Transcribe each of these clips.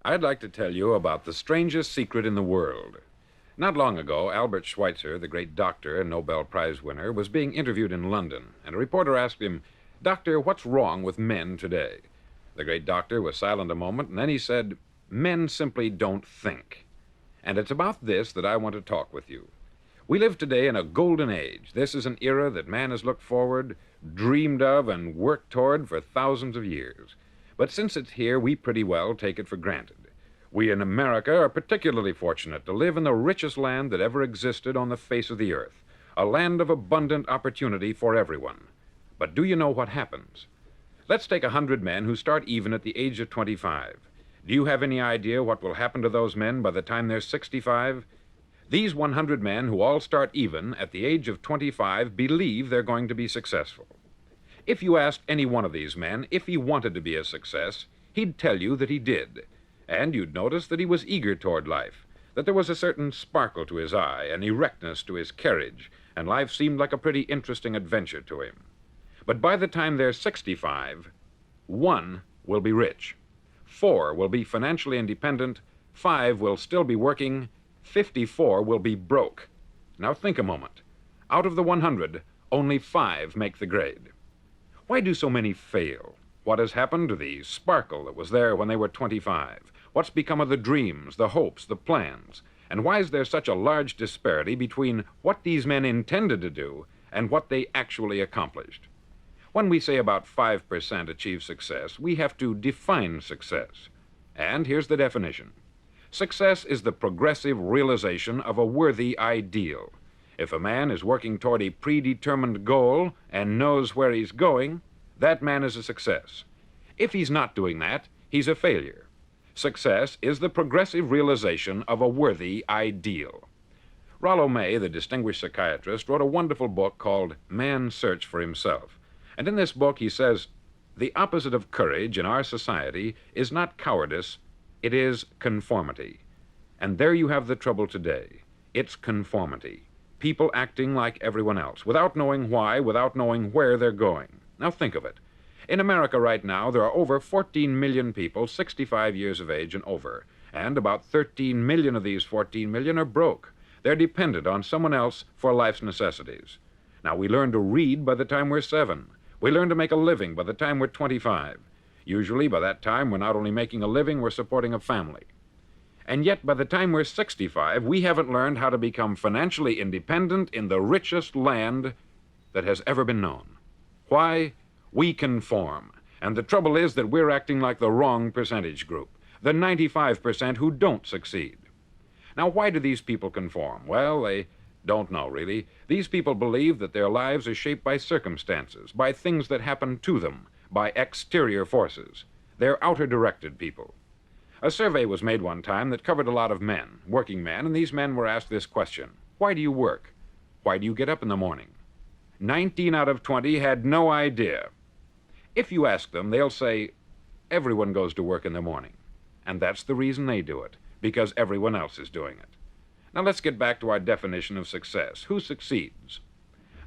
I'd like to tell you about the strangest secret in the world. Not long ago, Albert Schweitzer, the great doctor and Nobel Prize winner, was being interviewed in London, and a reporter asked him, "Doctor, what's wrong with men today?" The great doctor was silent a moment, and then he said, "Men simply don't think." And it's about this that I want to talk with you. We live today in a golden age. This is an era that man has looked forward, dreamed of, and worked toward for thousands of years. But since it's here, we pretty well take it for granted. We in America are particularly fortunate to live in the richest land that ever existed on the face of the earth, a land of abundant opportunity for everyone. But do you know what happens? Let's take 100 men who start even at the age of 25. Do you have any idea what will happen to those men by the time they're 65? These 100 men who all start even at the age of 25 believe they're going to be successful. If you asked any one of these men if he wanted to be a success, he'd tell you that he did. And you'd notice that he was eager toward life, that there was a certain sparkle to his eye, an erectness to his carriage, and life seemed like a pretty interesting adventure to him. But by the time they're 65, 1 will be rich, 4 will be financially independent, 5 will still be working, 54 will be broke. Now think a moment. Out of the 100, only 5 make the grade. Why do so many fail? What has happened to the sparkle that was there when they were 25? What's become of the dreams, the hopes, the plans? And why is there such a large disparity between what these men intended to do and what they actually accomplished? When we say about 5% achieve success, we have to define success. And here's the definition. Success is the progressive realization of a worthy ideal. If a man is working toward a predetermined goal and knows where he's going, that man is a success. If he's not doing that, he's a failure. Success is the progressive realization of a worthy ideal. Rollo May, the distinguished psychiatrist, wrote a wonderful book called Man's Search for Himself. And in this book he says, the opposite of courage in our society is not cowardice, it is conformity. And there you have the trouble today. It's conformity. People acting like everyone else, without knowing why, without knowing where they're going. Now think of it. In America right now, there are over 14 million people 65 years of age and over, and about 13 million of these 14 million are broke. They're dependent on someone else for life's necessities. Now, we learn to read by the time we're 7. We learn to make a living by the time we're 25. Usually, by that time, we're not only making a living, we're supporting a family. And yet, by the time we're 65, we haven't learned how to become financially independent in the richest land that has ever been known. Why? We conform. And the trouble is that we're acting like the wrong percentage group, the 95% who don't succeed. Now, why do these people conform? Well, they don't know, really. These people believe that their lives are shaped by circumstances, by things that happen to them, by exterior forces. They're outer-directed people. A survey was made one time that covered a lot of men, working men, and these men were asked this question. Why do you work? Why do you get up in the morning? 19 out of 20 had no idea. If you ask them, they'll say, everyone goes to work in the morning. And that's the reason they do it, because everyone else is doing it. Now let's get back to our definition of success. Who succeeds?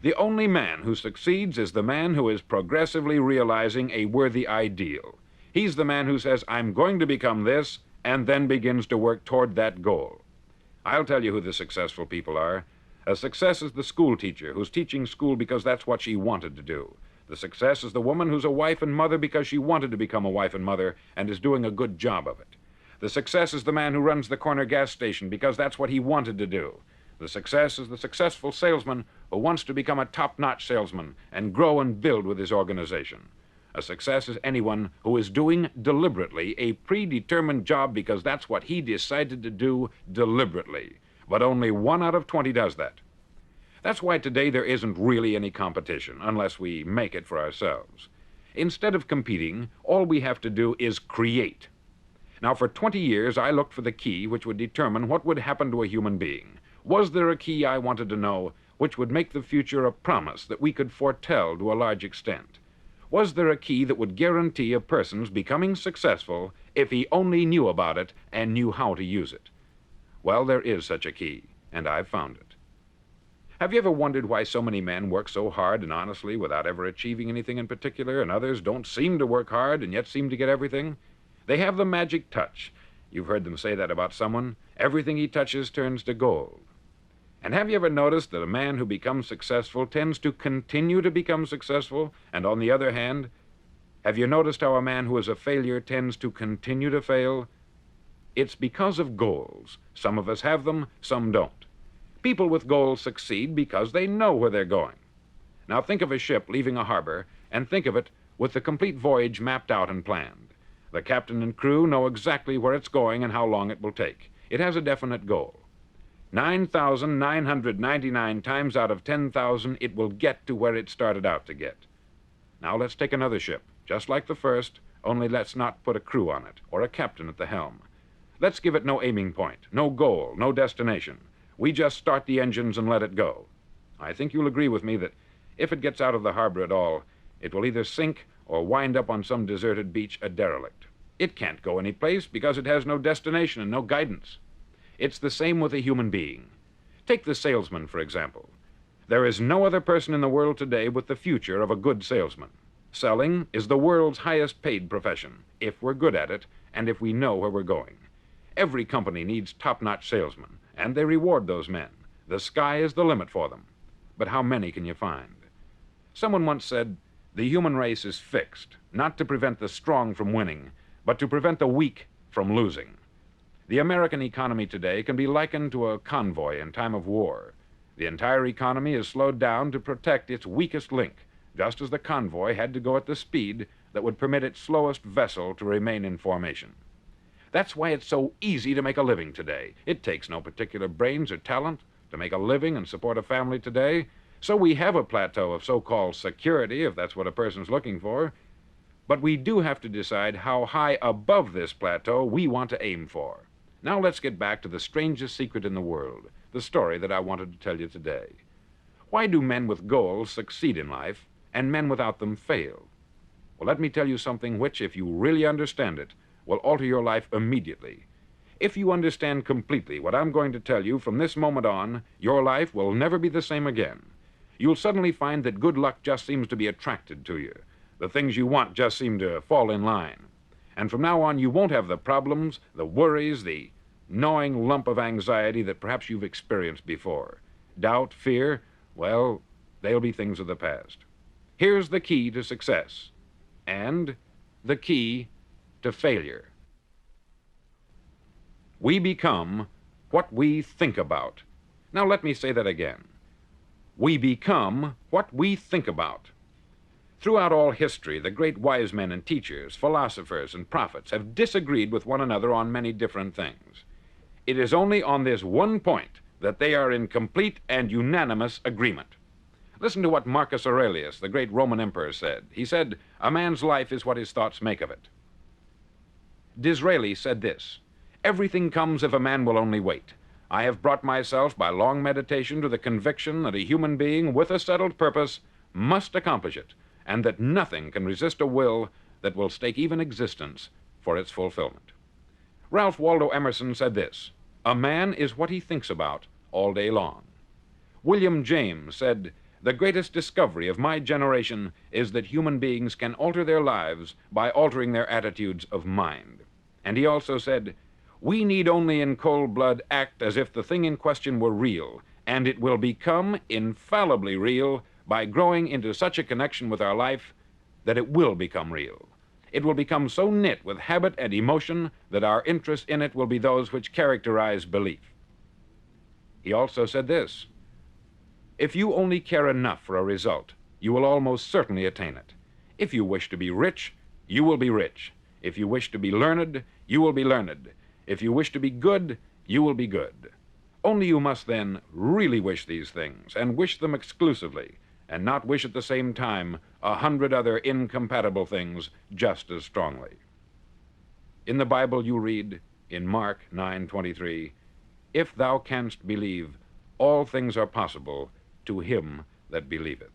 The only man who succeeds is the man who is progressively realizing a worthy ideal. He's the man who says, I'm going to become this, and then begins to work toward that goal. I'll tell you who the successful people are. A success is the school teacher who's teaching school because that's what she wanted to do. The success is the woman who's a wife and mother because she wanted to become a wife and mother and is doing a good job of it. The success is the man who runs the corner gas station because that's what he wanted to do. The success is the successful salesman who wants to become a top-notch salesman and grow and build with his organization. A success is anyone who is doing deliberately a predetermined job because that's what he decided to do deliberately. But only 1 out of 20 does that. That's why today there isn't really any competition, unless we make it for ourselves. Instead of competing, all we have to do is create. Now, for 20 years, I looked for the key which would determine what would happen to a human being. Was there a key I wanted to know which would make the future a promise that we could foretell to a large extent? Was there a key that would guarantee a person's becoming successful if he only knew about it and knew how to use it? Well, there is such a key, and I've found it. Have you ever wondered why so many men work so hard and honestly without ever achieving anything in particular, and others don't seem to work hard and yet seem to get everything? They have the magic touch, You've heard them say that about someone. Everything he touches turns to gold. And have you ever noticed that a man who becomes successful tends to continue to become successful? And on the other hand, have you noticed how a man who is a failure tends to continue to fail? It's because of goals. Some of us have them, some don't. People with goals succeed because they know where they're going. Now think of a ship leaving a harbor, and think of it with the complete voyage mapped out and planned. The captain and crew know exactly where it's going and how long it will take. It has a definite goal. 9,999 times out of 10,000, it will get to where it started out to get. Now let's take another ship, just like the first, only let's not put a crew on it, or a captain at the helm. Let's give it no aiming point, no goal, no destination. We just start the engines and let it go. I think you'll agree with me that if it gets out of the harbor at all, it will either sink or wind up on some deserted beach a derelict. It can't go any place because it has no destination and no guidance. It's the same with a human being. Take the salesman, for example. There is no other person in the world today with the future of a good salesman. Selling is the world's highest paid profession, if we're good at it and if we know where we're going. Every company needs top-notch salesmen, and they reward those men. The sky is the limit for them. But how many can you find? Someone once said, the human race is fixed, not to prevent the strong from winning, but to prevent the weak from losing. The American economy today can be likened to a convoy in time of war. The entire economy is slowed down to protect its weakest link, just as the convoy had to go at the speed that would permit its slowest vessel to remain in formation. That's why it's so easy to make a living today. It takes no particular brains or talent to make a living and support a family today. So we have a plateau of so-called security, if that's what a person's looking for. But we do have to decide how high above this plateau we want to aim for. Now let's get back to the strangest secret in the world, the story that I wanted to tell you today. Why do men with goals succeed in life and men without them fail? Well, let me tell you something which, if you really understand it, will alter your life immediately. If you understand completely what I'm going to tell you from this moment on, your life will never be the same again. You'll suddenly find that good luck just seems to be attracted to you. The things you want just seem to fall in line. And from now on, you won't have the problems, the worries, the gnawing lump of anxiety that perhaps you've experienced before. Doubt, fear, well, they'll be things of the past. Here's the key to success and the key to failure. We become what we think about. Now let me say that again. We become what we think about. Throughout all history, the great wise men and teachers, philosophers and prophets have disagreed with one another on many different things. It is only on this one point that they are in complete and unanimous agreement. Listen to what Marcus Aurelius, the great Roman emperor, said. He said, "A man's life is what his thoughts make of it." Disraeli said this, "Everything comes if a man will only wait. I have brought myself by long meditation to the conviction that a human being with a settled purpose must accomplish it, and that nothing can resist a will that will stake even existence for its fulfillment." Ralph Waldo Emerson said this, "A man is what he thinks about all day long." William James said, "The greatest discovery of my generation is that human beings can alter their lives by altering their attitudes of mind." And he also said, "We need only in cold blood act as if the thing in question were real, and it will become infallibly real by growing into such a connection with our life that it will become real. It will become so knit with habit and emotion that our interest in it will be those which characterize belief." He also said this, "If you only care enough for a result, you will almost certainly attain it. If you wish to be rich, you will be rich. If you wish to be learned, you will be learned. If you wish to be good, you will be good. Only you must then really wish these things, and wish them exclusively, and not wish at the same time 100 other incompatible things just as strongly." In the Bible you read, in Mark 9:23, "If thou canst believe, all things are possible to him that believeth."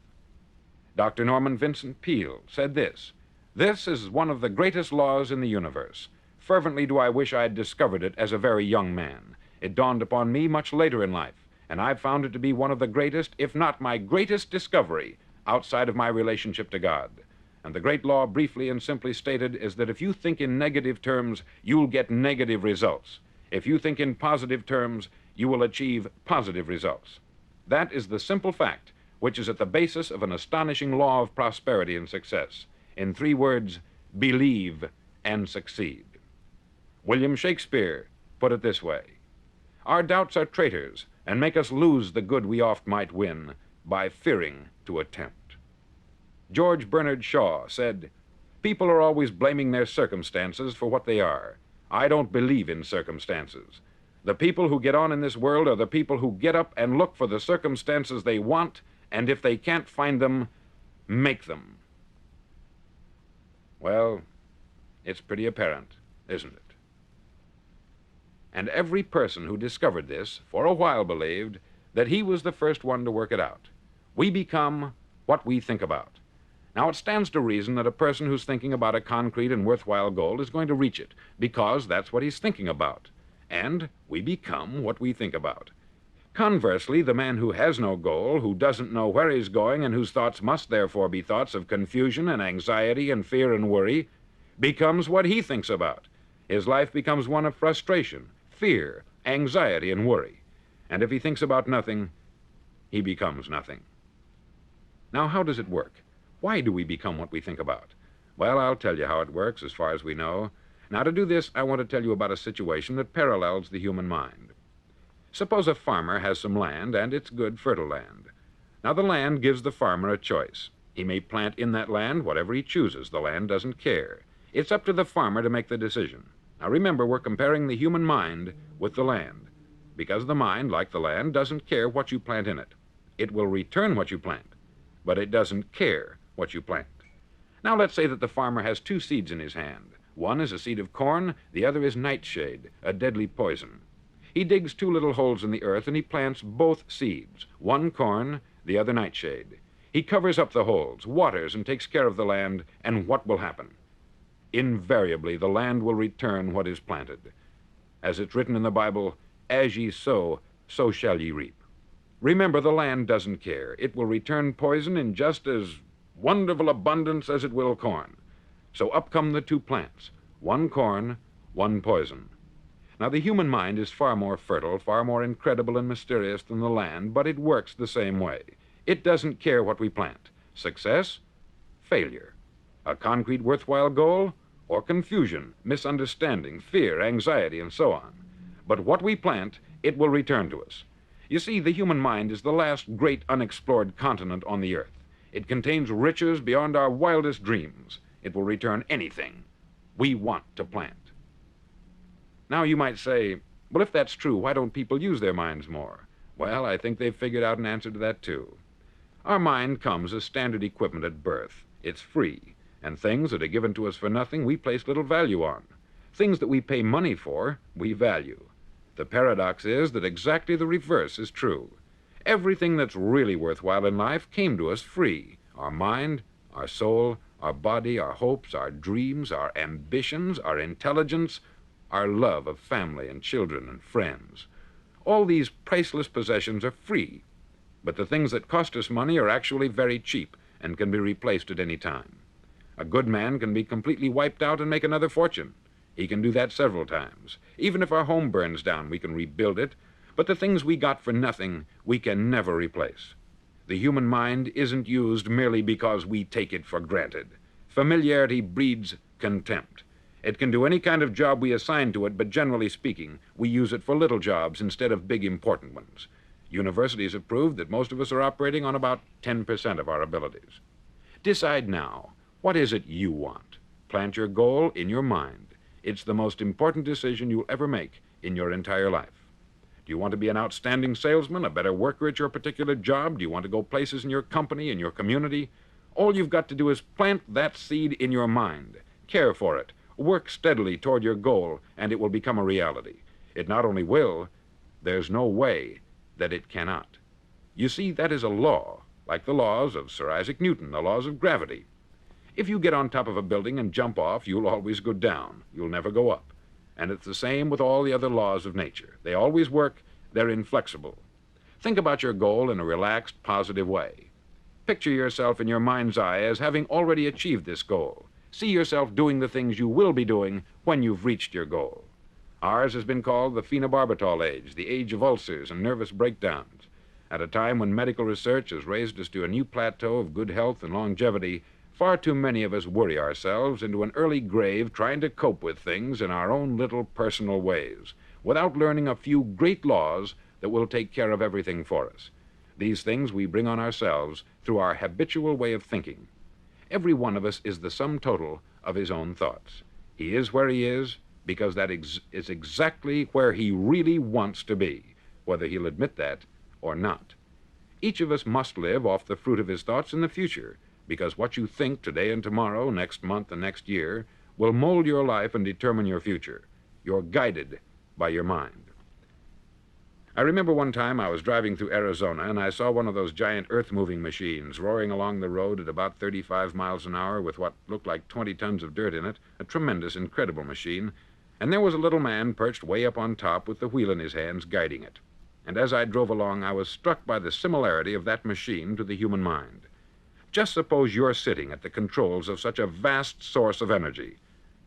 Dr. Norman Vincent Peale said this, "This is one of the greatest laws in the universe. Fervently do I wish I had discovered it as a very young man. It dawned upon me much later in life, and I've found it to be one of the greatest, if not my greatest discovery outside of my relationship to God. And the great law, briefly and simply stated, is that if you think in negative terms, you'll get negative results. If you think in positive terms, you will achieve positive results. That is the simple fact which is at the basis of an astonishing law of prosperity and success. In 3 words, believe and succeed. William Shakespeare put it this way: "Our doubts are traitors, and make us lose the good we oft might win by fearing to attempt." George Bernard Shaw said, "People are always blaming their circumstances for what they are. I don't believe in circumstances. The people who get on in this world are the people who get up and look for the circumstances they want, and if they can't find them, make them." Well, it's pretty apparent, isn't it? And every person who discovered this for a while believed that he was the first one to work it out. We become what we think about. Now, it stands to reason that a person who's thinking about a concrete and worthwhile goal is going to reach it, because that's what he's thinking about. And we become what we think about. Conversely, the man who has no goal, who doesn't know where he's going, and whose thoughts must therefore be thoughts of confusion and anxiety and fear and worry, becomes what he thinks about. His life becomes one of frustration, fear, anxiety, and worry. And if he thinks about nothing, he becomes nothing. Now, how does it work? Why do we become what we think about? Well, I'll tell you how it works as far as we know. Now, to do this, I want to tell you about a situation that parallels the human mind. Suppose a farmer has some land, and it's good, fertile land. Now, the land gives the farmer a choice. He may plant in that land whatever he chooses. The land doesn't care. It's up to the farmer to make the decision. Now, remember, we're comparing the human mind with the land, because the mind, like the land, doesn't care what you plant in it. It will return what you plant, but it doesn't care what you plant. Now, let's say that the farmer has 2 seeds in his hand. One is a seed of corn, the other is nightshade, a deadly poison. He digs 2 little holes in the earth, and he plants both seeds, one corn, the other nightshade. He covers up the holes, waters, and takes care of the land, and what will happen? Invariably, the land will return what is planted. As it's written in the Bible, "As ye sow, so shall ye reap." Remember, the land doesn't care. It will return poison in just as wonderful abundance as it will corn. So up come the 2 plants, one corn, one poison. Now, the human mind is far more fertile, far more incredible and mysterious than the land, but it works the same way. It doesn't care what we plant. Success, failure. A concrete, worthwhile goal, or confusion, misunderstanding, fear, anxiety, and so on. But what we plant, it will return to us. You see, the human mind is the last great unexplored continent on the earth. It contains riches beyond our wildest dreams. It will return anything we want to plant. Now, you might say, well, if that's true, why don't people use their minds more? Well, I think they've figured out an answer to that, too. Our mind comes as standard equipment at birth. It's free, and things that are given to us for nothing, we place little value on. Things that we pay money for, we value. The paradox is that exactly the reverse is true. Everything that's really worthwhile in life came to us free. Our mind, our soul, our body, our hopes, our dreams, our ambitions, our intelligence, our love of family and children and friends. All these priceless possessions are free, but the things that cost us money are actually very cheap and can be replaced at any time. A good man can be completely wiped out and make another fortune. He can do that several times. Even if our home burns down, we can rebuild it, but the things we got for nothing, we can never replace. The human mind isn't used merely because we take it for granted. Familiarity breeds contempt. It can do any kind of job we assign to it, but generally speaking, we use it for little jobs instead of big, important ones. Universities have proved that most of us are operating on about 10% of our abilities. Decide now, what is it you want? Plant your goal in your mind. It's the most important decision you'll ever make in your entire life. Do you want to be an outstanding salesman, a better worker at your particular job? Do you want to go places in your company, in your community? All you've got to do is plant that seed in your mind. Care for it. Work steadily toward your goal, and it will become a reality. It not only will, there's no way that it cannot. You see, that is a law, like the laws of Sir Isaac Newton, the laws of gravity. If you get on top of a building and jump off, you'll always go down. You'll never go up. And it's the same with all the other laws of nature. They always work. They're inflexible. Think about your goal in a relaxed, positive way. picture yourself in your mind's eye as having already achieved this goal. See yourself doing the things you will be doing when you've reached your goal. Ours has been called the phenobarbital age, the age of ulcers and nervous breakdowns. At a time when medical research has raised us to a new plateau of good health and longevity, far too many of us worry ourselves into an early grave trying to cope with things in our own little personal ways, without learning a few great laws that will take care of everything for us. These things we bring on ourselves through our habitual way of thinking. Every one of us is the sum total of his own thoughts. He is where he is because that is exactly where he really wants to be, whether he'll admit that or not. Each of us must live off the fruit of his thoughts in the future, because what you think today and tomorrow, next month and next year, will mold your life and determine your future. You're guided by your mind. I remember one time I was driving through Arizona and I saw one of those giant earth-moving machines roaring along the road at about 35 miles an hour with what looked like 20 tons of dirt in it, a tremendous, incredible machine, and there was a little man perched way up on top with the wheel in his hands guiding it. And as I drove along, I was struck by the similarity of that machine to the human mind. Just suppose you're sitting at the controls of such a vast source of energy.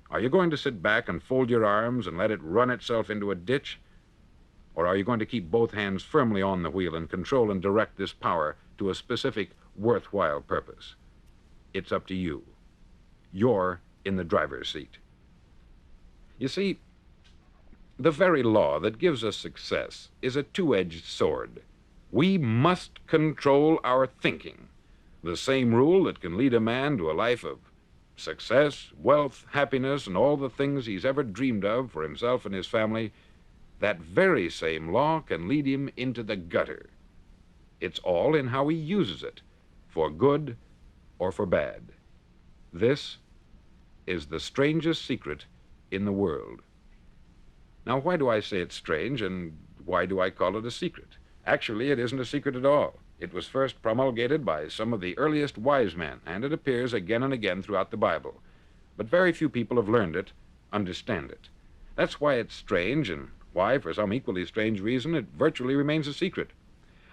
Are you going to sit back and fold your arms and let it run itself into a ditch? Or are you going to keep both hands firmly on the wheel and control and direct this power to a specific, worthwhile purpose? It's up to you. You're in the driver's seat. You see, the very law that gives us success is a two-edged sword. We must control our thinking. The same rule that can lead a man to a life of success, wealth, happiness, and all the things he's ever dreamed of for himself and his family, that very same law can lead him into the gutter. It's all in how he uses it, for good or for bad. This is the strangest secret in the world. Now, why do I say it's strange, and why do I call it a secret? Actually, it isn't a secret at all. It was first promulgated by some of the earliest wise men, and it appears again and again throughout the Bible. But very few people have learned it, understand it. That's why it's strange, and why, for some equally strange reason, it virtually remains a secret.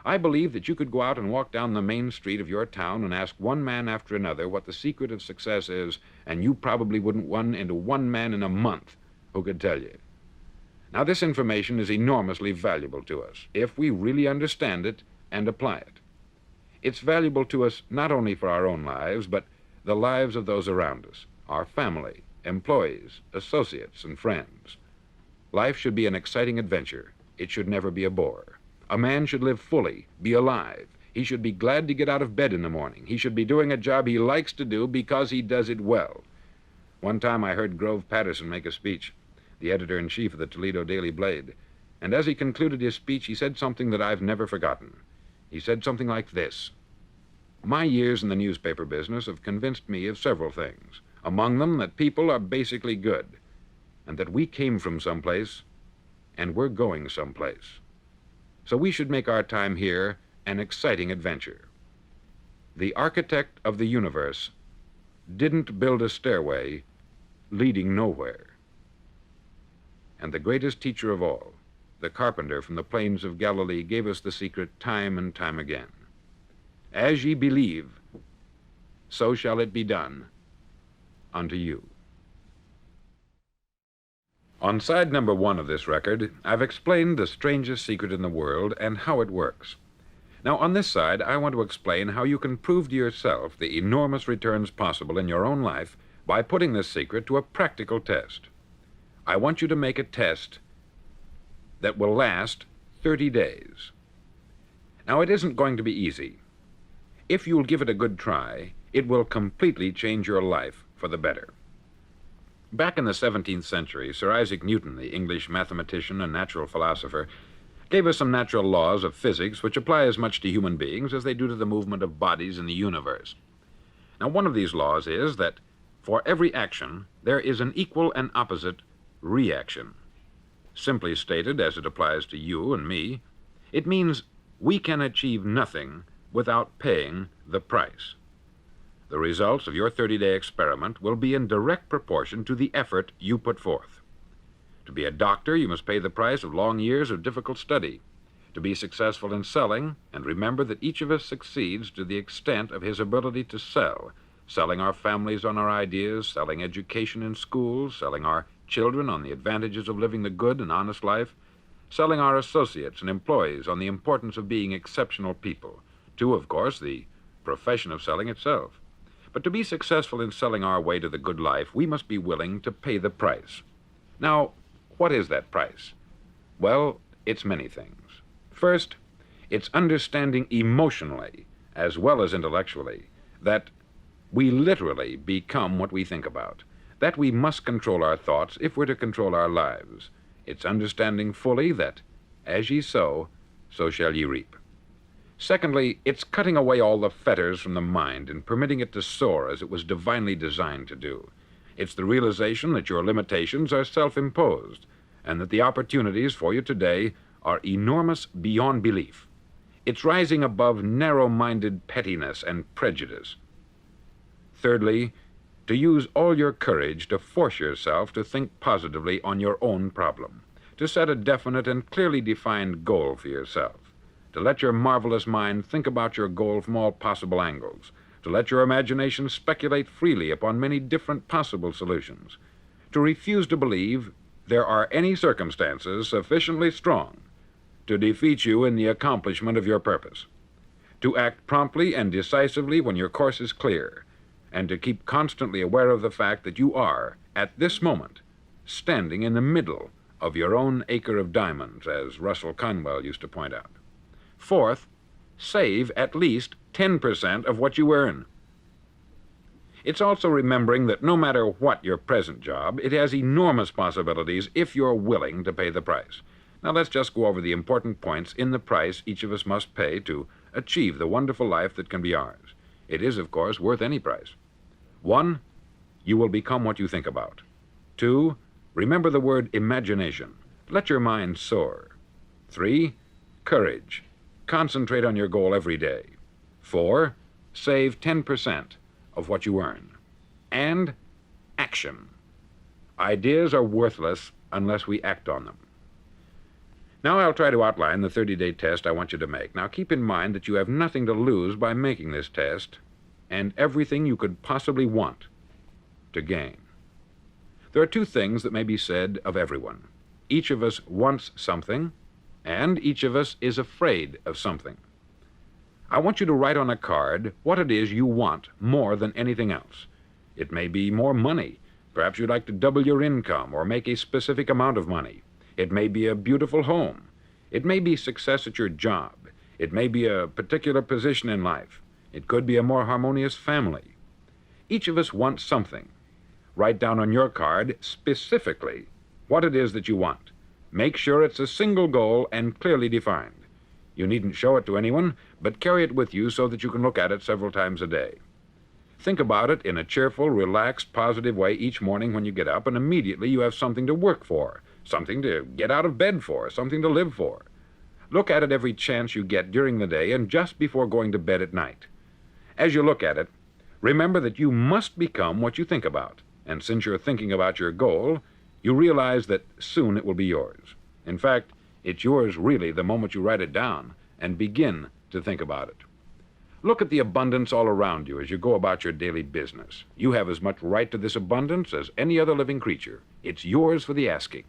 I believe that you could go out and walk down the main street of your town and ask one man after another what the secret of success is, and you probably wouldn't run into one man in a month who could tell you. Now, this information is enormously valuable to us if we really understand it and apply it. It's valuable to us not only for our own lives, but the lives of those around us, our family, employees, associates, and friends. Life should be an exciting adventure. It should never be a bore. A man should live fully, be alive. He should be glad to get out of bed in the morning. He should be doing a job he likes to do because he does it well. One time I heard Grove Patterson make a speech, the editor-in-chief of the Toledo Daily Blade, and as he concluded his speech, he said something that I've never forgotten. He said something like this: "My years in the newspaper business have convinced me of several things, among them that people are basically good, and that we came from someplace, and we're going someplace. So we should make our time here an exciting adventure. The architect of the universe didn't build a stairway leading nowhere. And the greatest teacher of all, the carpenter from the plains of Galilee, gave us the secret time and time again. As ye believe, so shall it be done unto you." On side number 1 of this record, I've explained the strangest secret in the world and how it works. Now, on this side, I want to explain how you can prove to yourself the enormous returns possible in your own life by putting this secret to a practical test. I want you to make a test that will last 30 days. Now, it isn't going to be easy. If you'll give it a good try, it will completely change your life for the better. Back in the 17th century, Sir Isaac Newton, the English mathematician and natural philosopher, gave us some natural laws of physics which apply as much to human beings as they do to the movement of bodies in the universe. Now, one of these laws is that for every action, there is an equal and opposite reaction. Simply stated, as it applies to you and me, it means we can achieve nothing without paying the price. The results of your 30-day experiment will be in direct proportion to the effort you put forth. To be a doctor, you must pay the price of long years of difficult study. To be successful in selling, and remember that each of us succeeds to the extent of his ability to sell, selling our families on our ideas, selling education in schools, selling our children on the advantages of living the good and honest life, selling our associates and employees on the importance of being exceptional people, to, of course, the profession of selling itself. But to be successful in selling our way to the good life, we must be willing to pay the price. Now, what is that price? Well, it's many things. First, it's understanding emotionally, as well as intellectually, that we literally become what we think about, that we must control our thoughts if we're to control our lives. It's understanding fully that, as ye sow, so shall ye reap. Secondly, it's cutting away all the fetters from the mind and permitting it to soar as it was divinely designed to do. It's the realization that your limitations are self-imposed, and that the opportunities for you today are enormous beyond belief. It's rising above narrow-minded pettiness and prejudice. Thirdly, to use all your courage to force yourself to think positively on your own problem, to set a definite and clearly defined goal for yourself, to let your marvelous mind think about your goal from all possible angles, to let your imagination speculate freely upon many different possible solutions, to refuse to believe there are any circumstances sufficiently strong to defeat you in the accomplishment of your purpose, to act promptly and decisively when your course is clear, and to keep constantly aware of the fact that you are, at this moment, standing in the middle of your own acre of diamonds, as Russell Conwell used to point out. Fourth, save at least 10% of what you earn. It's also remembering that no matter what your present job, it has enormous possibilities if you're willing to pay the price. Now let's just go over the important points in the price each of us must pay to achieve the wonderful life that can be ours. It is, of course, worth any price. 1, you will become what you think about. 2, remember the word imagination. Let your mind soar. 3, courage. Concentrate on your goal every day. 4, save 10% of what you earn. And action. Ideas are worthless unless we act on them. Now I'll try to outline the 30-day test I want you to make. Now keep in mind that you have nothing to lose by making this test, and everything you could possibly want to gain. There are 2 things that may be said of everyone. Each of us wants something, and each of us is afraid of something. I want you to write on a card what it is you want more than anything else. It may be more money. Perhaps you'd like to double your income or make a specific amount of money. It may be a beautiful home. It may be success at your job. It may be a particular position in life. It could be a more harmonious family. Each of us wants something. Write down on your card specifically what it is that you want. Make sure it's a single goal and clearly defined. You needn't show it to anyone, but carry it with you so that you can look at it several times a day. Think about it in a cheerful, relaxed, positive way each morning when you get up, and immediately you have something to work for, something to get out of bed for, something to live for. Look at it every chance you get during the day and just before going to bed at night. As you look at it, remember that you must become what you think about, and since you're thinking about your goal, you realize that soon it will be yours. In fact, it's yours really the moment you write it down and begin to think about it. Look at the abundance all around you as you go about your daily business. You have as much right to this abundance as any other living creature. It's yours for the asking.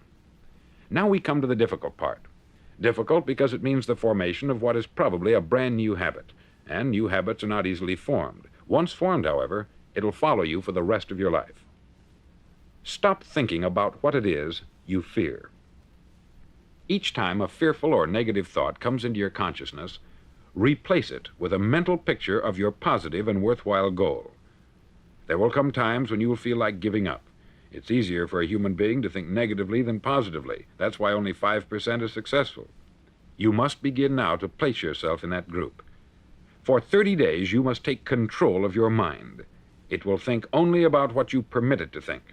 Now we come to the difficult part. Difficult because it means the formation of what is probably a brand new habit, and new habits are not easily formed. Once formed, however, it'll follow you for the rest of your life. Stop thinking about what it is you fear. Each time a fearful or negative thought comes into your consciousness, replace it with a mental picture of your positive and worthwhile goal. There will come times when you will feel like giving up. It's easier for a human being to think negatively than positively. That's why only 5% are successful. You must begin now to place yourself in that group. For 30 days, you must take control of your mind. It will think only about what you permit it to think.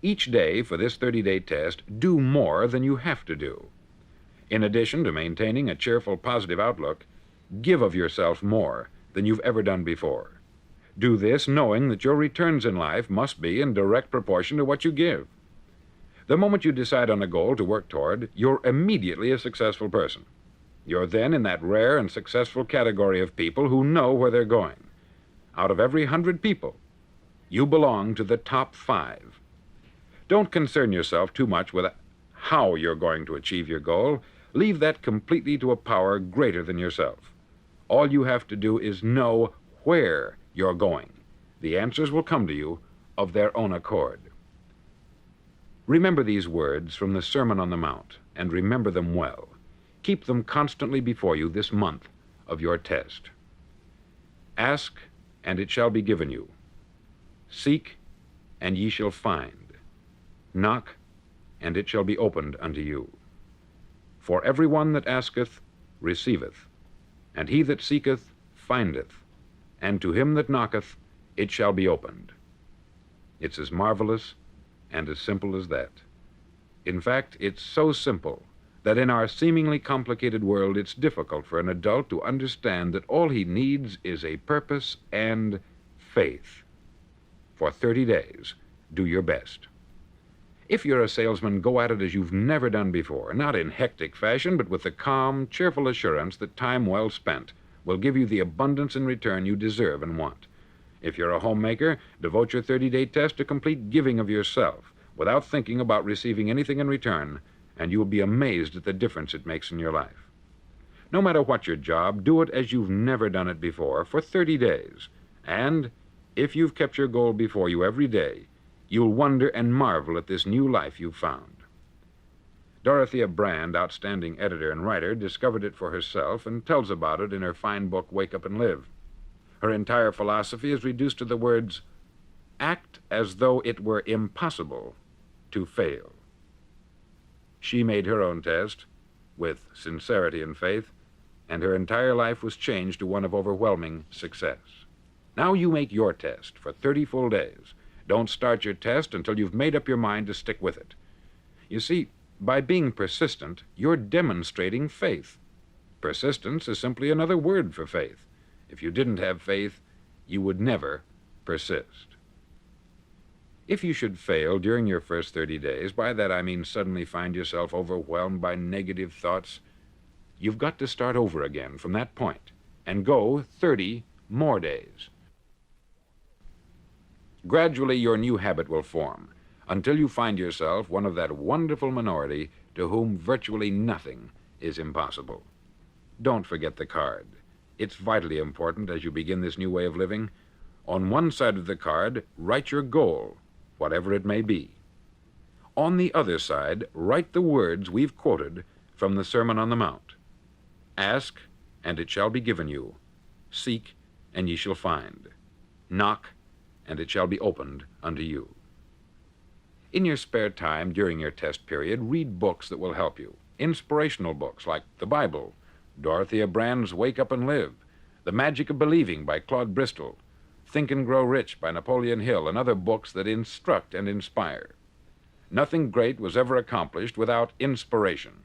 Each day for this 30-day test, do more than you have to do. In addition to maintaining a cheerful, positive outlook, give of yourself more than you've ever done before. Do this knowing that your returns in life must be in direct proportion to what you give. The moment you decide on a goal to work toward, you're immediately a successful person. You're then in that rare and successful category of people who know where they're going. Out of every 100 people, you belong to the top 5. Don't concern yourself too much with how you're going to achieve your goal. Leave that completely to a power greater than yourself. All you have to do is know where you're going. The answers will come to you of their own accord. Remember these words from the Sermon on the Mount, and remember them well. Keep them constantly before you this month of your test. Ask, and it shall be given you. Seek, and ye shall find. Knock, and it shall be opened unto you. For every one that asketh receiveth, and he that seeketh findeth, and to him that knocketh it shall be opened. It's as marvelous and as simple as that. In fact, it's so simple that in our seemingly complicated world it's difficult for an adult to understand that all he needs is a purpose and faith. For 30 days, do your best. If you're a salesman, go at it as you've never done before, not in hectic fashion, but with the calm, cheerful assurance that time well spent will give you the abundance in return you deserve and want. If you're a homemaker, devote your 30-day test to complete giving of yourself without thinking about receiving anything in return, and you will be amazed at the difference it makes in your life. No matter what your job, do it as you've never done it before for 30 days. And if you've kept your goal before you every day, you'll wonder and marvel at this new life you've found. Dorothea Brand, outstanding editor and writer, discovered it for herself and tells about it in her fine book, Wake Up and Live. Her entire philosophy is reduced to the words, act as though it were impossible to fail. She made her own test with sincerity and faith, and her entire life was changed to one of overwhelming success. Now you make your test for 30 full days. Don't start your test until you've made up your mind to stick with it. You see, by being persistent, you're demonstrating faith. Persistence is simply another word for faith. If you didn't have faith, you would never persist. If you should fail during your first 30 days, by that I mean suddenly find yourself overwhelmed by negative thoughts, you've got to start over again from that point and go 30 more days. Gradually, your new habit will form until you find yourself one of that wonderful minority to whom virtually nothing is impossible. Don't forget the card. It's vitally important as you begin this new way of living. On one side of the card, write your goal, whatever it may be. On the other side, write the words we've quoted from the Sermon on the Mount. Ask, and it shall be given you. Seek, and ye shall find. Knock, and it shall be opened unto you. In your spare time during your test period, read books that will help you. Inspirational books like the Bible, Dorothea Brand's Wake Up and Live, The Magic of Believing by Claude Bristol, Think and Grow Rich by Napoleon Hill, and other books that instruct and inspire. Nothing great was ever accomplished without inspiration.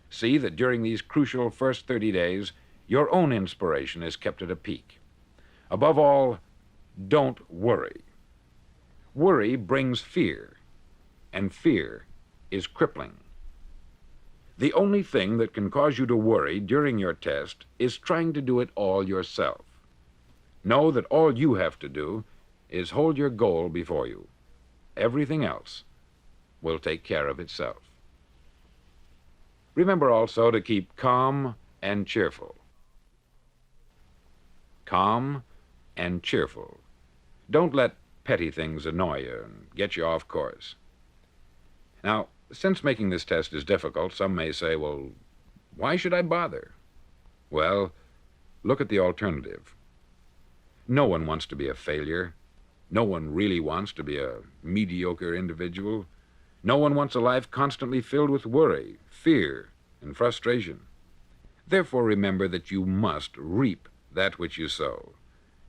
See that during these crucial first 30 days, your own inspiration is kept at a peak. Above all, don't worry. Worry brings fear, and fear is crippling. The only thing that can cause you to worry during your test is trying to do it all yourself. Know that all you have to do is hold your goal before you. Everything else will take care of itself. Remember also to keep calm and cheerful. Calm and cheerful. Don't let petty things annoy you and get you off course. Now, since making this test is difficult, some may say, well, why should I bother? Well, look at the alternative. No one wants to be a failure. No one really wants to be a mediocre individual. No one wants a life constantly filled with worry, fear, and frustration. Therefore, remember that you must reap that which you sow.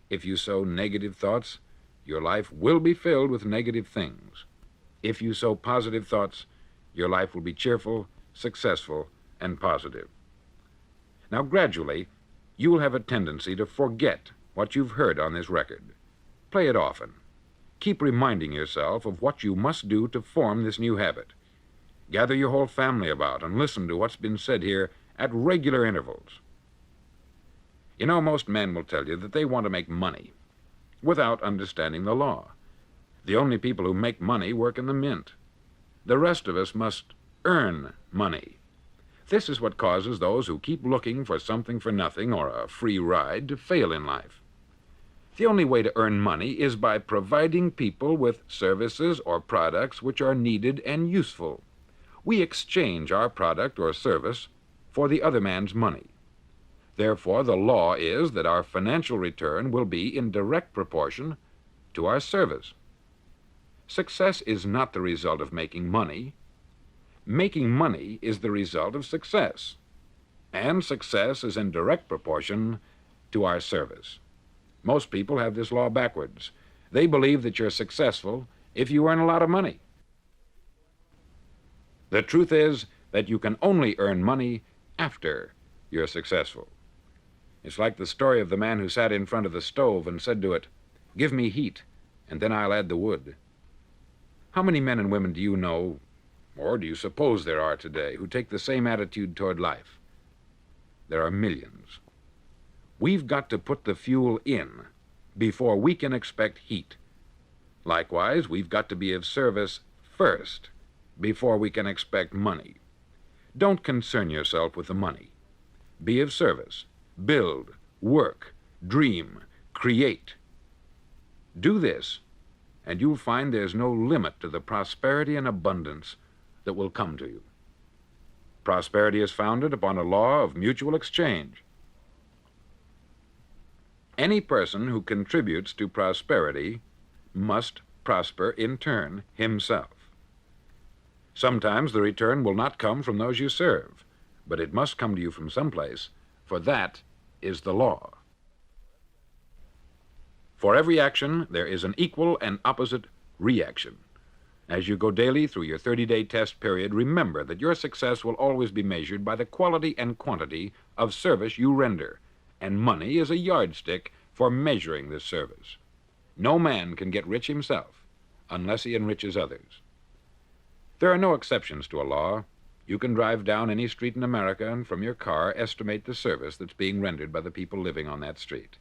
If you sow negative thoughts, your life will be filled with negative things. If you sow positive thoughts, your life will be cheerful, successful, and positive. Now, gradually, you will have a tendency to forget what you've heard on this record. Play it often. Keep reminding yourself of what you must do to form this new habit. Gather your whole family about and listen to what's been said here at regular intervals. You know, most men will tell you that they want to make money without understanding the law. The only people who make money work in the mint. The rest of us must earn money. This is what causes those who keep looking for something for nothing or a free ride to fail in life. The only way to earn money is by providing people with services or products which are needed and useful. We exchange our product or service for the other man's money. Therefore, the law is that our financial return will be in direct proportion to our service. Success is not the result of making money. Making money is the result of success, and success is in direct proportion to our service. Most people have this law backwards. They believe that you're successful if you earn a lot of money. The truth is that you can only earn money after you're successful. It's like the story of the man who sat in front of the stove and said to it, "Give me heat, and then I'll add the wood." How many men and women do you know, or do you suppose there are today, who take the same attitude toward life? There are millions. We've got to put the fuel in before we can expect heat. Likewise, we've got to be of service first before we can expect money. Don't concern yourself with the money. Be of service. Build, work, dream, create. Do this, and you'll find there's no limit to the prosperity and abundance that will come to you. Prosperity is founded upon a law of mutual exchange. Any person who contributes to prosperity must prosper in turn himself. Sometimes the return will not come from those you serve, but it must come to you from someplace, for that is the law. For every action, there is an equal and opposite reaction. As you go daily through your 30-day test period, remember that your success will always be measured by the quality and quantity of service you render, and money is a yardstick for measuring this service. No man can get rich himself unless he enriches others. There are no exceptions to a law. You can drive down any street in America and from your car estimate the service that's being rendered by the people living on that street.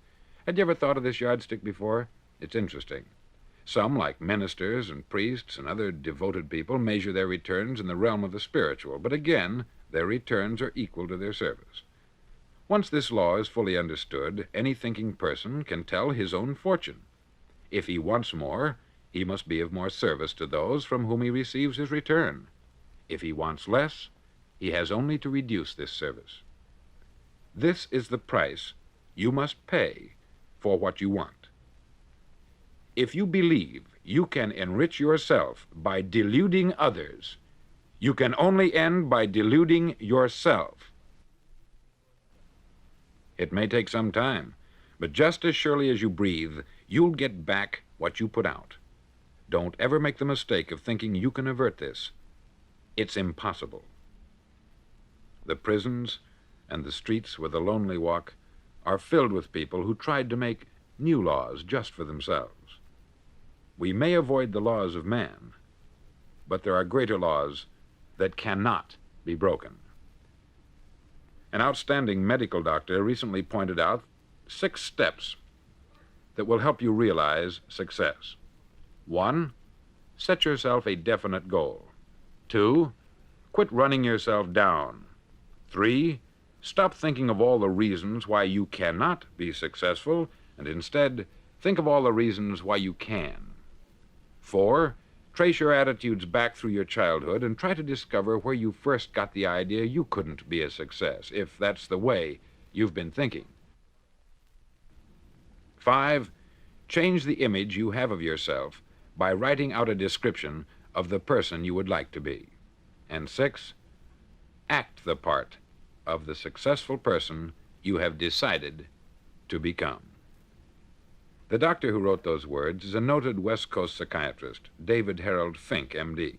Had you ever thought of this yardstick before? It's interesting. Some, like ministers and priests and other devoted people, measure their returns in the realm of the spiritual, but again, their returns are equal to their service. Once this law is fully understood, any thinking person can tell his own fortune. If he wants more, he must be of more service to those from whom he receives his return. If he wants less, he has only to reduce this service. This is the price you must pay for what you want. If you believe you can enrich yourself by deluding others, you can only end by deluding yourself. It may take some time, but just as surely as you breathe, you'll get back what you put out. Don't ever make the mistake of thinking you can avert this. It's impossible. The prisons and the streets where the lonely walk are filled with people who tried to make new laws just for themselves. We may avoid the laws of man, but there are greater laws that cannot be broken. An outstanding medical doctor recently pointed out 6 steps that will help you realize success. 1, set yourself a definite goal. 2, quit running yourself down. 3, stop thinking of all the reasons why you cannot be successful, and instead think of all the reasons why you can. 4, trace your attitudes back through your childhood and try to discover where you first got the idea you couldn't be a success, if that's the way you've been thinking. 5, change the image you have of yourself by writing out a description of the person you would like to be. And 6, act the part of the successful person you have decided to become. The doctor who wrote those words is a noted West Coast psychiatrist, David Harold Fink, M.D.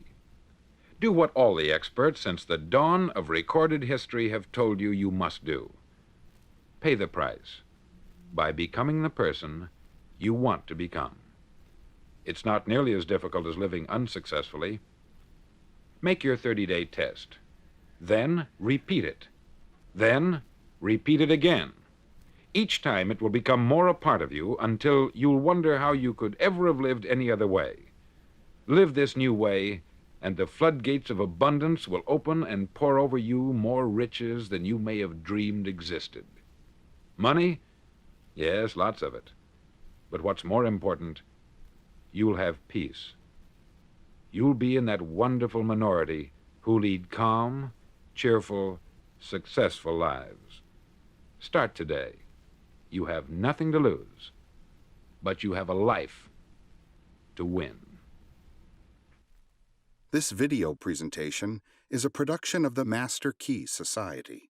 Do what all the experts since the dawn of recorded history have told you you must do. Pay the price by becoming the person you want to become. It's not nearly as difficult as living unsuccessfully. Make your 30-day test. Then repeat it Then repeat it again. Each time it will become more a part of you until you'll wonder how you could ever have lived any other way. Live this new way, and the floodgates of abundance will open and pour over you more riches than you may have dreamed existed. Money? Yes, lots of it. But what's more important, you'll have peace. You'll be in that wonderful minority who lead calm, cheerful, successful lives. Start today. You have nothing to lose, but you have a life to win. This video presentation is a production of the Master Key Society.